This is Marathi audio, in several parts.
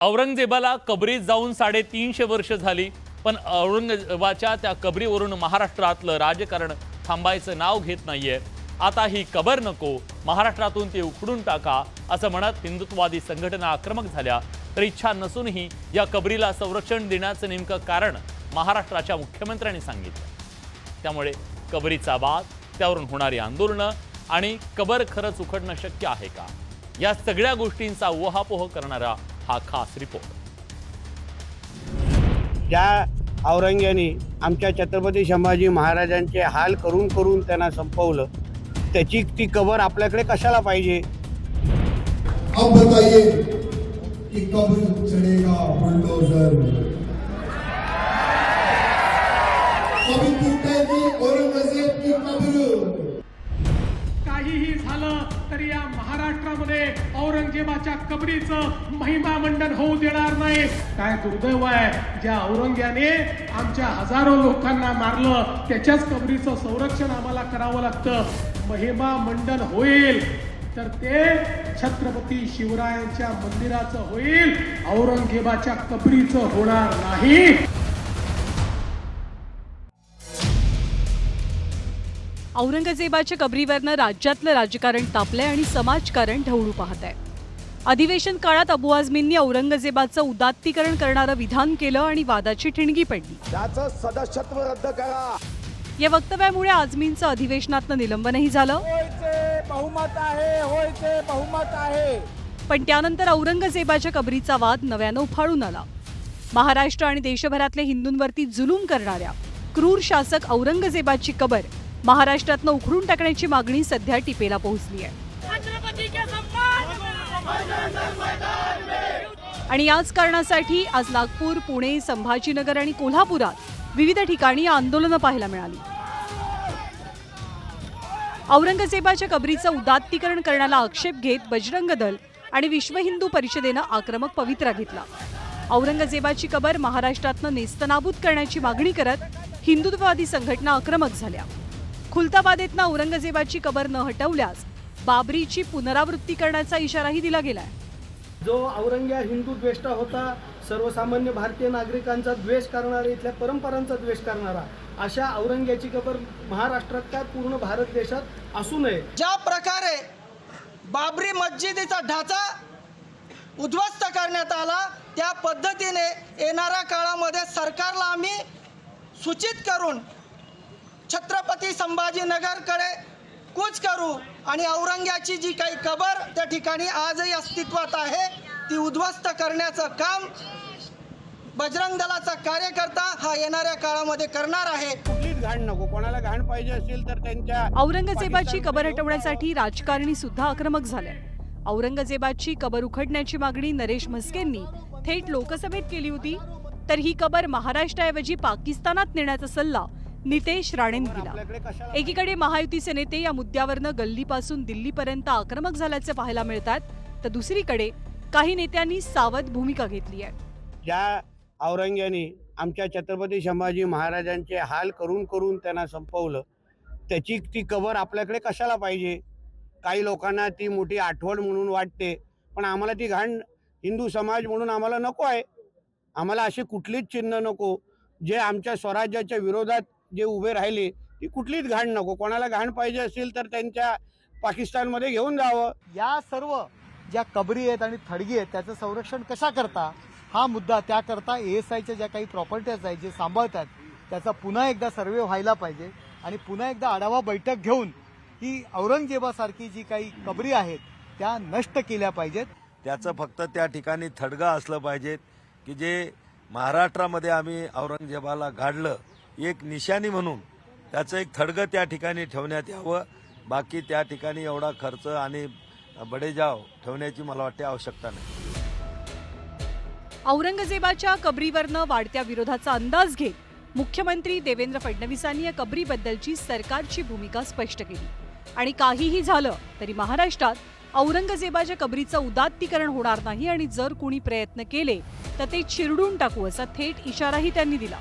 औरंगजेबाला कबरीत जाऊन 350 वर्ष झाली, पण औरंगजेबाच्या त्या कबरीवरून महाराष्ट्रातलं राजकारण थांबायचं नाव घेत नाहीये। आता ही कबर नको, महाराष्ट्रातून ती उखडून टाका असं म्हणत हिंदुत्ववादी संघटना आक्रमक झाल्या। तर इच्छा नसूनही या कबरीला संरक्षण देण्याचं नेमकं कारण महाराष्ट्राच्या मुख्यमंत्र्यांनी सांगितलं। त्यामुळे कबरीचा वाद, त्यावरून होणारी आंदोलनं आणि कबर खरंच उखडणं शक्य आहे का, या सगळ्या गोष्टींचा उहापोह करणारा हा खास रिपोर्ट। ज्या औरंग्याने आमच्या छत्रपती संभाजी महाराजांचे हाल करून करून त्यांना संपवलं, त्याची ती कबर आपल्याकडे कशाला पाहिजे? अब बताइए कि कब चढ़ेगा बुलडोजर, कभी टूटेगी औरंगजेब की कब्र। काहीही झालं तरी या महाराष्ट्रामध्ये औरंगजेबाच्या कबरीचं महिमा मंडन होऊ देणार नाही। काय दुर्दैव आहे, ज्या औरंग्याने आमच्या हजारो लोकांना मारलं त्याच्याच कबरीचं संरक्षण आम्हाला करावं लागतं। महिमा मंडन होईल तर ते छत्रपती शिवरायांच्या मंदिराचं होईल, औरंगजेबाच्या कबरीचं होणार नाही। औरंगजेबाच्या कबरीवरनं राज्यातलं राजकारण तापलंय आणि समाजकारण ढवळू पाहत आहे। अधिवेशन काळात अबू आझमींनी औरंगजेबाचं उदात्तीकरण करणारं विधान केलं आणि वादाची ठिणगी पडली। त्याचं सदस्यत्व रद्द करा। या वक्तव्यामुळे आझमींचं अधिवेशनातनं निलंबनही झालं। होयचे बहुमत आहे, होयचे बहुमत आहे। पण त्यानंतर औरंगजेबाच्या कबरीचा वाद नव्यानं उफाळून आला। महाराष्ट्र आणि देशभरातल्या हिंदूंवरती जुलूम करणाऱ्या क्रूर शासक औरंगजेबाची कबर महाराष्ट्रातनं उखडून टाकण्याची मागणी सध्या टिपेला पोहोचली आहे। आणि याच कारणासाठी आज नागपूर, पुणे, संभाजीनगर आणि कोल्हापुरात विविध ठिकाणी आंदोलनं पाहायला मिळाली। औरंगजेबाच्या कबरीचं उदात्तीकरण करण्याला आक्षेप घेत बजरंग दल आणि विश्व हिंदू परिषदेनं आक्रमक पवित्रा घेतला। औरंगजेबाची कबर महाराष्ट्रातनं नेस्तनाबूत करण्याची मागणी करत हिंदुत्ववादी संघटना आक्रमक झाल्या। खुलताबादेतनं औरंगजेबाची कबर न हटवल्यास बाबरीची पुनरावृत्ती करण्याचा इशाराही दिला गेलाय। जो औरंग्या हिंदू द्वेष्ट होता, सर्वसामान्य भारतीय नागरिकांचा द्वेष करणारा, इथल्या परंपरांचा द्वेष करणारा, अशा औरंग्याची कबर महाराष्ट्रात काय पूर्ण भारत देशात असू नये। ज्या प्रकारे बाबरी मस्जिदीचा ढाचा उद्ध्वस्त करण्यात आला, त्या पद्धतीने येणाऱ्या काळामध्ये सरकारला आम्ही सूचित करून छत्रपती संभाजीनगरकडे कूच करू आणि औरंग्याची जी काही कबर त्या ठिकाणी आजही अस्तित्वात आहे ती उद्ध्वस्त करण्याचं काम बजरंग दलाचा कार्यकर्ता हा येणाऱ्या काळामध्ये करणार आहे। कुठलीच घाण नको, कोणाला घाण पाहिजे असेल तर त्यांच्या औरंगजेबाची कबर हटवण्यासाठी राजकारणी सुद्धा आक्रमक झाले। औरंगजेबाची कबर उखडण्याची मागणी नरेश म्हस्केंनी थेट लोकसभेत केली होती, तर ही कबर महाराष्ट्राऐवजी पाकिस्तानात नेण्याचा सल्ला नितेश राणेंनी दिला। एकीकडे महायुतीचे नेते या मुद्द्यावरनं गल्लीपासून दिल्लीपर्यंत आक्रमक झाल्याचे पाहायला मिळतात, तर दुसरीकडे काही नेत्यांनी सावध भूमिका घेतली आहे। ज्या औरंग्याने आमच्या छत्रपती संभाजी महाराजांचे हाल करून करून त्यांना संपवलं, त्याची ती कबर आपल्याकडे कशाला पाहिजे? काही लोकांना ती मोठी आठवण म्हणून वाटते, पण आम्हाला ती घाण हिंदू समाज म्हणून आम्हाला नको आहे। आम्हाला असे कुठलीच चिन्ह नको जे आमच्या स्वराज्याच्या विरोधात जे उभे राहिले, ती कुठलीच घाण नको। कोणाला घाण पाहिजे असेल तर त्यांच्या पाकिस्तानमध्ये घेऊन जावं। या सर्व ज्या कबरी आहेत आणि थडगी आहेत त्याचं संरक्षण कशा करता हा मुद्दा, त्याकरता ASIच्या ज्या काही प्रॉपर्टीज आहेत जे सांभाळतात त्याचा पुन्हा एकदा सर्वे व्हायला पाहिजे आणि पुन्हा एकदा आढावा बैठक घेऊन ही औरंगजेबासारखी जी काही कबरी आहेत त्या नष्ट केल्या पाहिजेत। त्याचं फक्त त्या ठिकाणी थडगं असलं पाहिजे की जे महाराष्ट्रामध्ये आम्ही औरंगजेबाला गाडलं एक निशाणी म्हणून त्याचं एक थडगं त्या ठिकाणी ठेवण्यात यावं। बाकी त्या ठिकाणी एवढा खर्च आणि बडेजाव ठेवण्याची मला वाटते आवश्यकता नाही। औरंगजेबाच्या कबरीवरनं वाढत्या विरोधाचा अंदाज घेत मुख्यमंत्री देवेंद्र फडणवीसांनी या कबरीबद्दलची सरकारची भूमिका स्पष्ट केली आणि काहीही झालं तरी महाराष्ट्रात औरंगजेबाच्या कबरीचं उदात्तीकरण होणार नाही आणि जर कुणी प्रयत्न केले तर ते चिरडून टाकू असा थेट इशाराही त्यांनी दिला।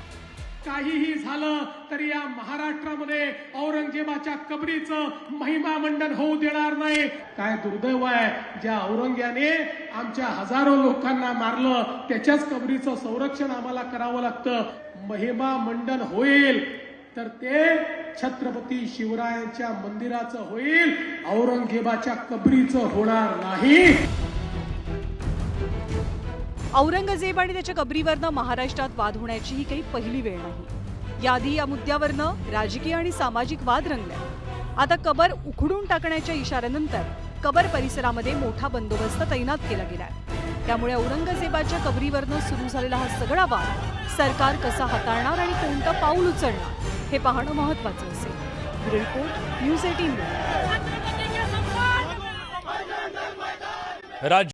काहीही झालं तरी या महाराष्ट्रामध्ये औरंगजेबाच्या कबरीचं महिमा मंडन होऊ देणार नाही. काय दुर्दैव आहे ज्या औरंग्याने आमच्या हजारो लोकांना मारलं त्याच्याच कबरीचं संरक्षण आम्हाला करावं लागतं. महिमा मंडन होईल तर ते छत्रपती शिवरायांच्या मंदिराचं होईल, औरंगजेबाच्या कबरीचं होणार नाही. औरंगजेब आणि त्याच्या कबरीवरनं महाराष्ट्रात वाद होण्याची ही काही पहिली वेळ नाही. याआधी या मुद्द्यावरनं राजकीय आणि सामाजिक वाद रंगले. आता कबर उखडून टाकण्याच्या इशाऱ्यानंतर कबर परिसरामध्ये मोठा बंदोबस्त तैनात केला गेलाय. त्यामुळे औरंगजेबाच्या कबरीवरनं सुरू झालेला हा सगळा वाद सरकार कसा हाताळणार आणि कोणतं पाऊल उचलणार हे पाहणं महत्त्वाचं असेल. Bureau report, news 18.